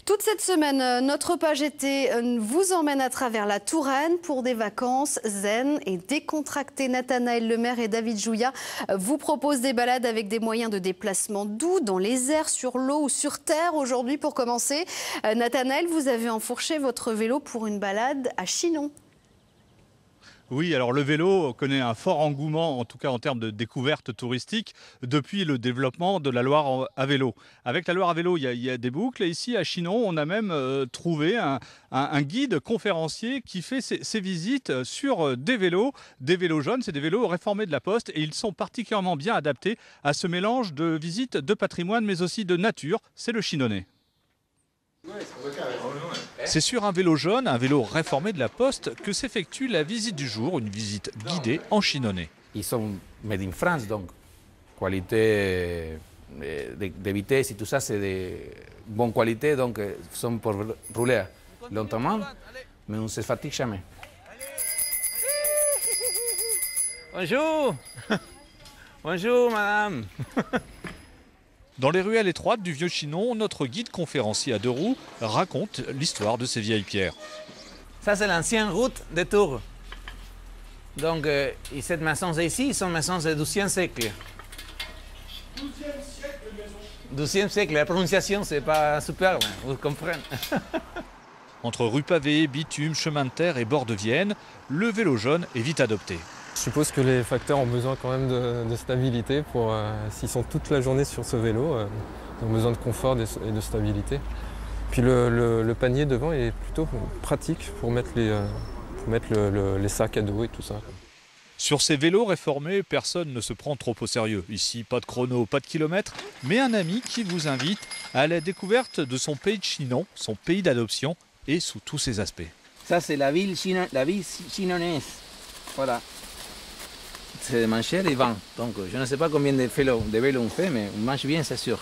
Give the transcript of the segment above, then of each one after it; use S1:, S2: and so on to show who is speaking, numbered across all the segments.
S1: Toute cette semaine, notre page été vous emmène à travers la Touraine pour des vacances zen et décontractées. Nathanaël Lemaire et David Jouya vous proposent des balades avec des moyens de déplacement doux dans les airs, sur l'eau ou sur terre. Aujourd'hui, pour commencer, Nathanaël, vous avez enfourché votre vélo pour une balade à Chinon.
S2: Oui, alors le vélo connaît un fort engouement, en tout cas en termes de découverte touristique, depuis le développement de la Loire à vélo. Avec la Loire à vélo, il y a des boucles. Et ici, à Chinon, on a même trouvé un guide conférencier qui fait ses visites sur des vélos jaunes. C'est des vélos réformés de la Poste et ils sont particulièrement bien adaptés à ce mélange de visites de patrimoine, mais aussi de nature. C'est le Chinonnais. C'est sur un vélo jaune, un vélo réformé de la Poste, que s'effectue la visite du jour, une visite guidée en Chinonnais.
S3: Ils sont made in France, donc qualité de vitesse et tout ça, c'est de bonne qualité, donc ils sont pour rouler longtemps, mais on ne se fatigue jamais.
S4: Bonjour. Bonjour, madame.
S2: Dans les ruelles étroites du vieux Chinon, notre guide conférencier à deux roues raconte l'histoire de ces vieilles pierres.
S4: Ça, c'est l'ancienne route de Tours. Donc, cette maison ici, sont maisons du XIIe siècle. 12e siècle, la prononciation, c'est pas super, vous comprenez.
S2: Entre rue pavée, bitume, chemin de terre et bord de Vienne, le vélo jaune est vite adopté.
S5: Je suppose que les facteurs ont besoin quand même de stabilité. S'ils sont toute la journée sur ce vélo, ils ont besoin de confort et de stabilité. Puis le panier devant est plutôt pratique pour mettre les sacs à dos et tout ça.
S2: Sur ces vélos réformés, personne ne se prend trop au sérieux. Ici, pas de chrono, pas de kilomètres, mais un ami qui vous invite à la découverte de son pays de Chinon, son pays d'adoption, et sous tous ses aspects.
S4: Ça, c'est la ville chinonnaise. Voilà. C'est manger et vent. Donc, je ne sais pas combien de vélos on fait, mais on mange bien, c'est sûr.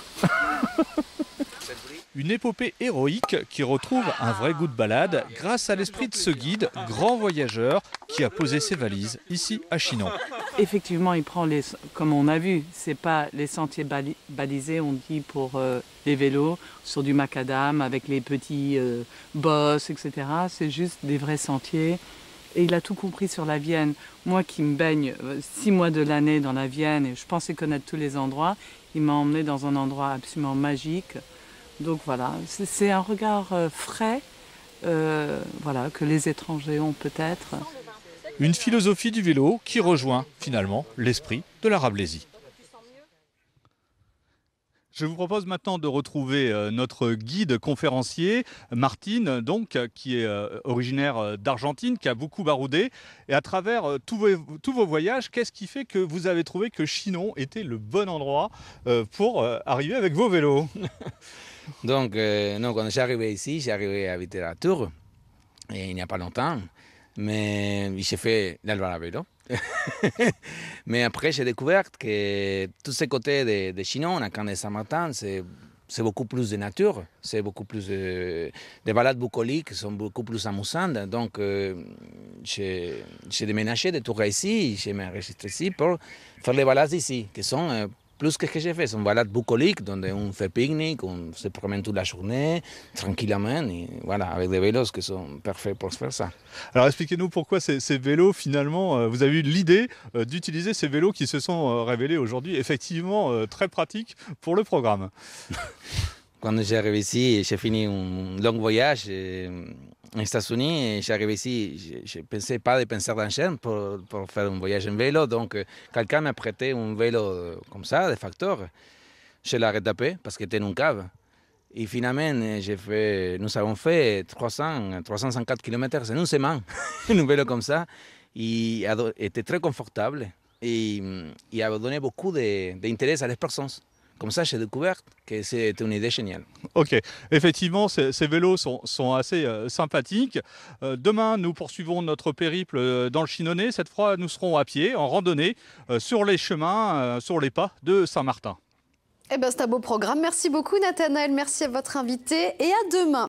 S2: Une épopée héroïque qui retrouve un vrai goût de balade grâce à l'esprit de ce guide, grand voyageur, qui a posé ses valises ici à Chinon.
S6: Effectivement, il prend comme on a vu, c'est pas les sentiers balisés, on dit pour les vélos, sur du macadam avec les petits bosses, etc. C'est juste des vrais sentiers. Et il a tout compris sur la Vienne. Moi qui me baigne 6 mois de l'année dans la Vienne et je pensais connaître tous les endroits, il m'a emmené dans un endroit absolument magique. Donc voilà, c'est un regard frais voilà, que les étrangers ont peut-être.
S2: Une philosophie du vélo qui rejoint finalement l'esprit de la Rabelaisie. Je vous propose maintenant de retrouver notre guide conférencier, Martine, donc, qui est originaire d'Argentine, qui a beaucoup baroudé. Et à travers tous vos voyages, qu'est-ce qui fait que vous avez trouvé que Chinon était le bon endroit pour arriver avec vos vélos?
S3: Donc, non, quand j'ai arrivé ici, j'ai arrivé à habiter à Tours, et il n'y a pas longtemps, mais j'ai fait la Loire à vélo. Mais après, j'ai découvert que tous ces côtés de Chinon, à Canet Saint-Martin, c'est beaucoup plus de nature, c'est beaucoup plus de balades bucoliques qui sont beaucoup plus amusantes. Donc, j'ai déménagé de Tours ici, j'ai enregistré ici pour faire les balades ici, qui sont plus que ce que j'ai fait. C'est une balade bucolique, donc on fait pique-nique, on se promène toute la journée, tranquillement, et voilà, avec des vélos qui sont parfaits pour faire ça.
S2: Alors expliquez-nous pourquoi ces vélos, finalement, vous avez eu l'idée d'utiliser ces vélos qui se sont révélés aujourd'hui effectivement très pratiques pour le programme.
S3: Quand j'ai arrivé ici, j'ai fini un long voyage aux États-Unis et j'arrive ici, je ne pensais pas dépenser d'argent pour faire un voyage en vélo. Donc, quelqu'un m'a prêté un vélo comme ça, de facteur. Je l'ai retapé parce qu'il était dans une cave. Et finalement, nous avons fait 350 km en une semaine, un vélo comme ça. Il était très confortable et il a donné beaucoup d'intérêt à les personnes. Comme ça, j'ai découvert que c'était une idée géniale.
S2: Ok, effectivement, ces vélos sont assez sympathiques. Demain, nous poursuivons notre périple dans le Chinonnais. Cette fois, nous serons à pied, en randonnée, sur les chemins, sur les pas de Saint-Martin.
S1: Eh ben, c'est un beau programme. Merci beaucoup, Nathanaël. Merci à votre invité et à demain.